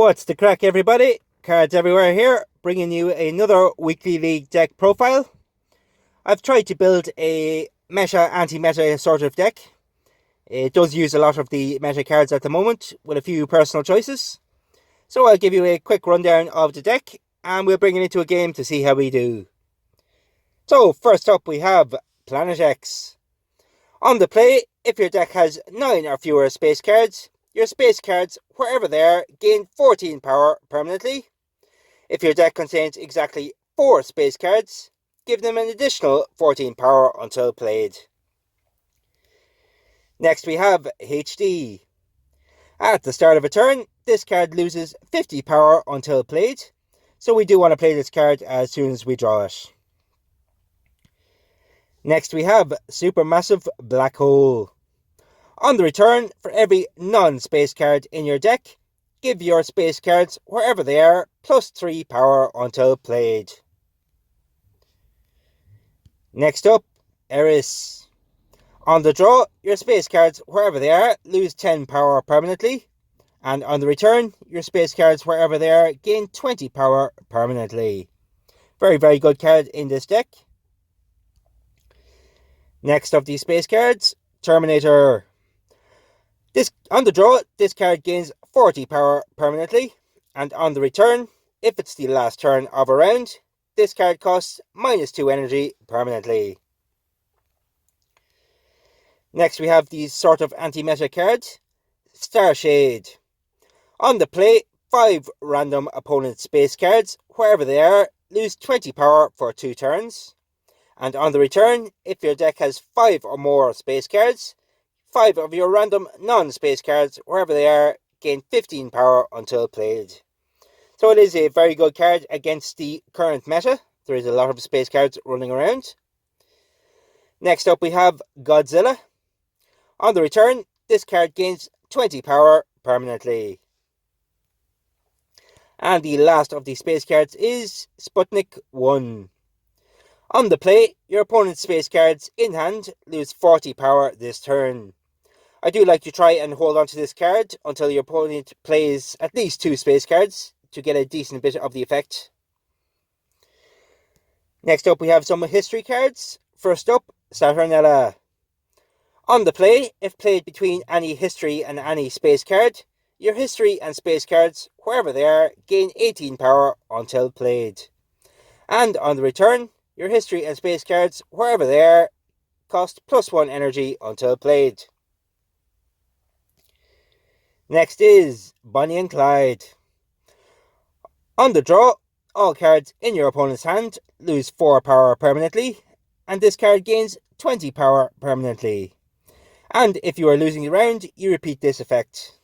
What's the crack, everybody? Cards Everywhere here, bringing you another weekly league deck profile. I've tried to build a meta, anti-meta sort of deck. It does use a lot of the meta cards at the moment, with a few personal choices. So I'll give you a quick rundown of the deck, and we'll bring it into a game to see how we do. So first up we have Planet X. On the play, if your deck has 9 or fewer space cards, your space cards, wherever they are, gain 14 power permanently. If your deck contains exactly 4 space cards, give them an additional 14 power until played. Next we have HD. At the start of a turn, this card loses 50 power until played, so we do want to play this card as soon as we draw it. Next we have Supermassive Black Hole. On the return, for every non-space card in your deck, give your space cards, wherever they are, plus 3 power until played. Next up, Eris. On the draw, your space cards, wherever they are, lose 10 power permanently, and on the return, your space cards, wherever they are, gain 20 power permanently. Very, very good card in this deck. Next of these space cards, Terminator. On the draw, this card gains 40 power permanently, and on the return, if it's the last turn of a round, this card costs -2 energy permanently. Next we have these sort of anti-meta cards, Starshade. On the play, 5 random opponent space cards, wherever they are, lose 20 power for 2 turns. And on the return, if your deck has 5 or more space cards, 5 of your random non-space cards, wherever they are, gain 15 power until played. So it is a very good card against the current meta. There is a lot of space cards running around. Next up we have Godzilla. On the return, this card gains 20 power permanently. And the last of the space cards is Sputnik 1. On the play, your opponent's space cards in hand lose 40 power this turn. I do like to try and hold on to this card until your opponent plays at least 2 space cards to get a decent bit of the effect. Next up we have some history cards. First up, Saturnella. On the play, if played between any history and any space card, your history and space cards, wherever they are, gain 18 power until played. And on the return, your history and space cards, wherever they are, cost +1 energy until played. Next is Bonnie and Clyde. On the draw, all cards in your opponent's hand lose 4 power permanently, and this card gains 20 power permanently. And if you are losing the round, you repeat this effect.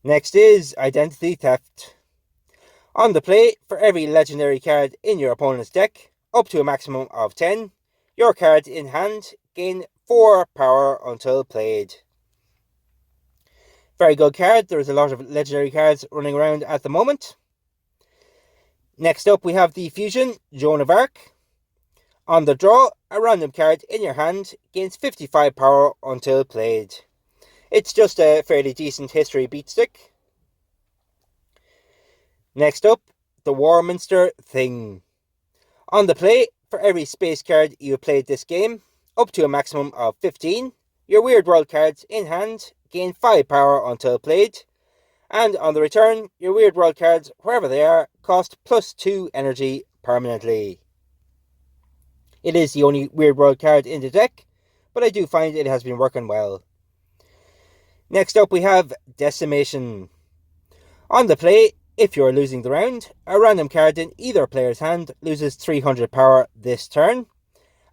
Next is Identity Theft. On the play, for every legendary card in your opponent's deck, up to a maximum of 10, your cards in hand gain 4 power until played. Very good card. There's a lot of legendary cards running around at the moment. Next up we have the Fusion, Joan of Arc. On the draw, a random card in your hand gains 55 power until played. It's just a fairly decent history beat stick. Next up, the Warminster Thing. On the play, for every space card you have played this game, up to a maximum of 15, your Weird World cards in hand gain 5 power until played, and on the return, your Weird World cards, wherever they are, cost +2 energy permanently. It is the only Weird World card in the deck, but I do find it has been working well. Next up we have Decimation. On the play, if you are losing the round, a random card in either player's hand loses 300 power this turn,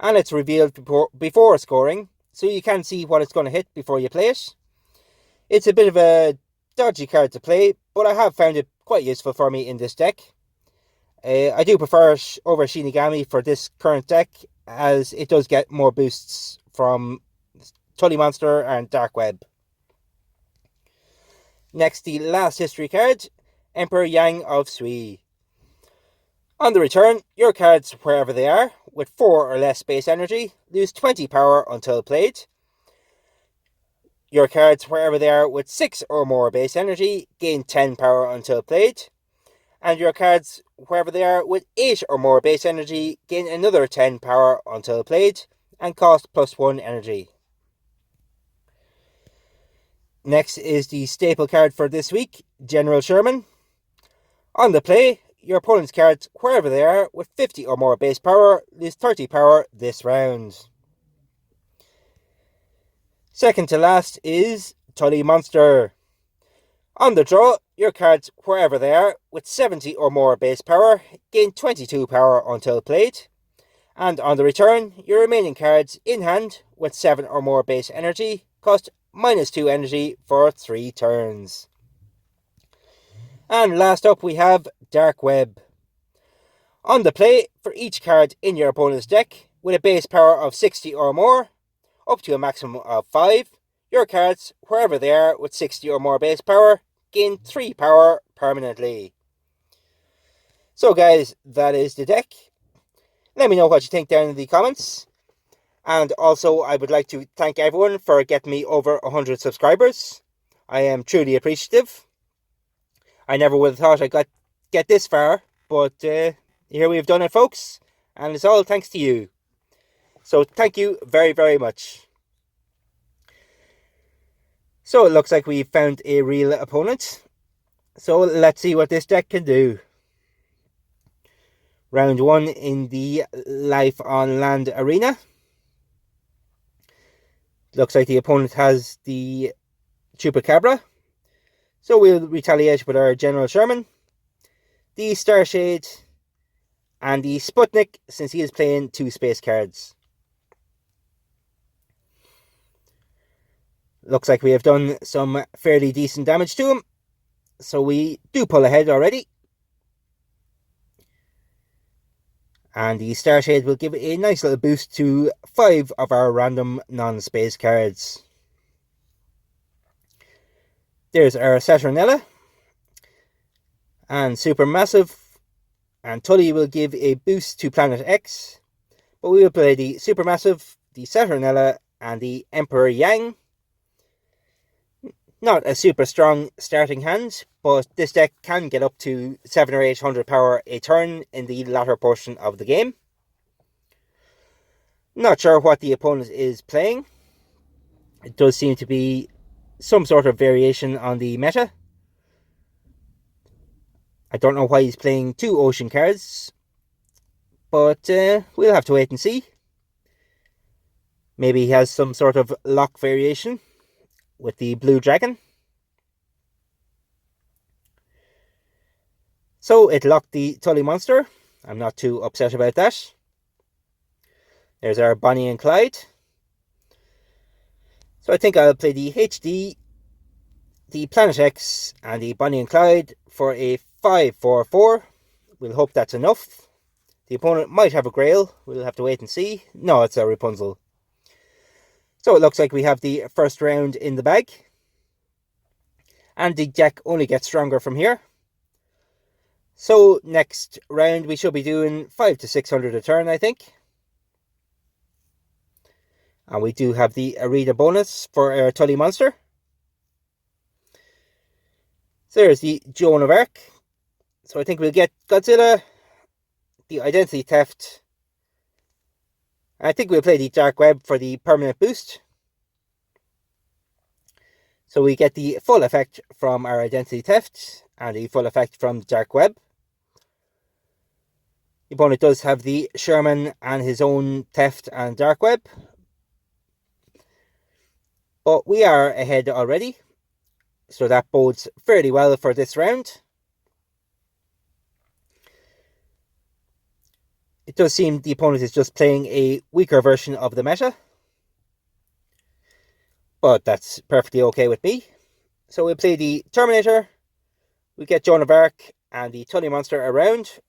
and it's revealed before scoring, so you can see what it's going to hit before you play it. It's a bit of a dodgy card to play, but I have found it quite useful for me in this deck. I do prefer over Shinigami for this current deck, as it does get more boosts from Tully Monster and Dark Web. Next, the last history card, Emperor Yang of Sui. On the return, your cards, wherever they are, with 4 or less space energy, lose 20 power until played. Your cards, wherever they are, with 6 or more base energy, gain 10 power until played. And your cards, wherever they are, with 8 or more base energy, gain another 10 power until played, and cost +1 energy. Next is the staple card for this week, General Sherman. On the play, your opponent's cards, wherever they are, with 50 or more base power, lose 30 power this round. Second to last is Tully Monster. On the draw, your cards, wherever they are, with 70 or more base power, gain 22 power until played. And on the return, your remaining cards in hand, with 7 or more base energy, cost -2 energy for 3 turns. And last up we have Dark Web. On the play, for each card in your opponent's deck, with a base power of 60 or more, up to a maximum of 5, your cards, wherever they are, with 60 or more base power, gain 3 power permanently. So guys, that is the deck. Let me know what you think down in the comments. And also, I would like to thank everyone for getting me over 100 subscribers. I am truly appreciative. I never would have thought I'd get this far, but here we've done it, folks. And it's all thanks to you. So thank you very, very much. So it looks like we've found a real opponent. So let's see what this deck can do. Round 1 in the Life on Land arena. Looks like the opponent has the Chupacabra. So we'll retaliate with our General Sherman, the Starshade, and the Sputnik, since he is playing 2 space cards. Looks like we have done some fairly decent damage to him. So we do pull ahead already. And the Starshade will give a nice little boost to 5 of our random non-space cards. There's our Saturnella. And Supermassive. And Tully will give a boost to Planet X. But we will play the Supermassive, the Saturnella, and the Emperor Yang. Not a super strong starting hand, but this deck can get up to 700 or 800 power a turn in the latter portion of the game. Not sure what the opponent is playing. It does seem to be some sort of variation on the meta. I don't know why he's playing 2 ocean cards, but we'll have to wait and see. Maybe he has some sort of lock variation with the blue dragon. So it locked the Tully Monster. I'm not too upset about that. There's our Bonnie and Clyde. So I think I'll play the HD, the Planet X, and the Bonnie and Clyde for a 5/4/4. We'll hope that's enough. The opponent might have a Grail. We'll have to wait and see. No, it's a Rapunzel. So it looks like we have the first round in the bag. And the deck only gets stronger from here. So next round we should be doing 500 to 600 a turn, I think. And we do have the Arena bonus for our Tully Monster. So there's the Joan of Arc. So I think we'll get Godzilla, the Identity Theft. I think we'll play the Dark Web for the permanent boost. So we get the full effect from our Identity Theft and the full effect from the Dark Web. The opponent does have the Sherman and his own Theft and Dark Web. But we are ahead already. So that bodes fairly well for this round. It does seem the opponent is just playing a weaker version of the meta. But that's perfectly okay with me. So we'll play the Terminator. We get Joan of Arc and the Tully Monster around.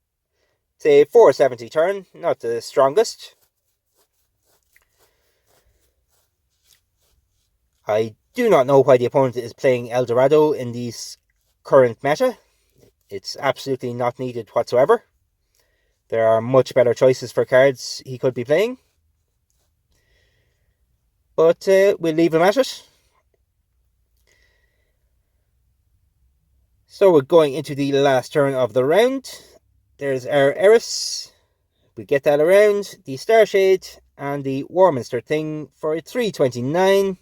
It's a 470 turn, not the strongest. I do not know why the opponent is playing El Dorado in this current meta. It's absolutely not needed whatsoever. There are much better choices for cards he could be playing. But we'll leave him at it. So we're going into the last turn of the round. There's our Eris. We get that around. The Starshade and the Warminster thing for a 329.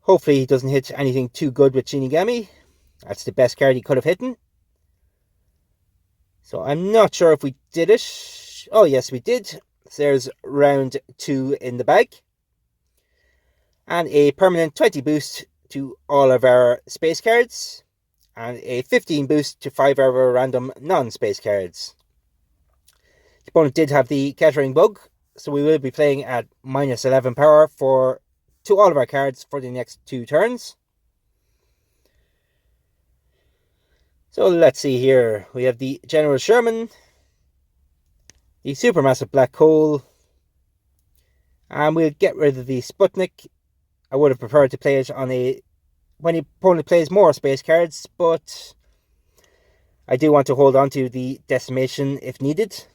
Hopefully he doesn't hit anything too good with Shinigami. That's the best card he could have hit. So I'm not sure if we did it. Oh yes, we did. So there's round 2 in the bag. And a permanent 20 boost to all of our space cards. And a 15 boost to 5 of our random non-space cards. The opponent did have the Kettering Bug, so we will be playing at minus 11 power to all of our cards for the next 2 turns. So let's see here. We have the General Sherman, the Supermassive Black Hole, and we'll get rid of the Sputnik. I would have preferred to play it on when the opponent plays more space cards, but I do want to hold on to the Decimation if needed.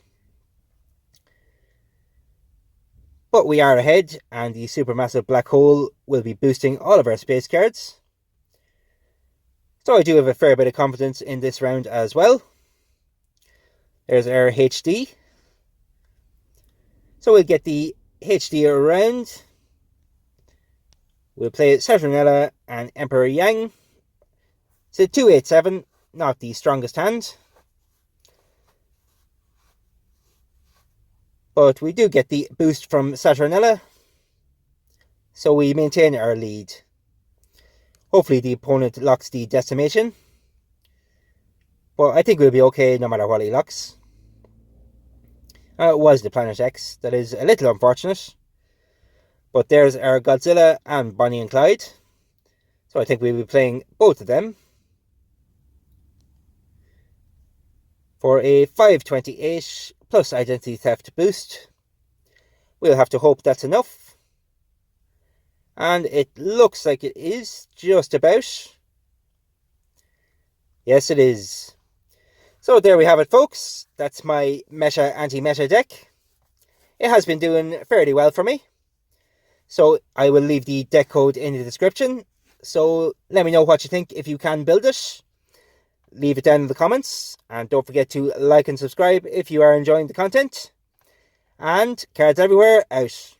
But we are ahead, and the Supermassive Black Hole will be boosting all of our space cards. So I do have a fair bit of confidence in this round as well. There's our HD. So we'll get the HD around. We'll play Saturnella and Emperor Yang. So 287, not the strongest hand. But we do get the boost from Saturnella, so we maintain our lead. Hopefully the opponent locks the Decimation, but I think we'll be okay no matter what he locks. It was the Planet X. That is a little unfortunate. But there's our Godzilla and Bonnie and Clyde. So I think we'll be playing both of them for a 528 plus Identity Theft boost. We'll have to hope that's enough. And it looks like it is just about. Yes, it is. So there we have it, folks. That's my Meta Anti-Meta deck. It has been doing fairly well for me. So I will leave the deck code in the description. So let me know what you think if you can build it. Leave it down in the comments. And don't forget to like and subscribe if you are enjoying the content. And Cards Everywhere out.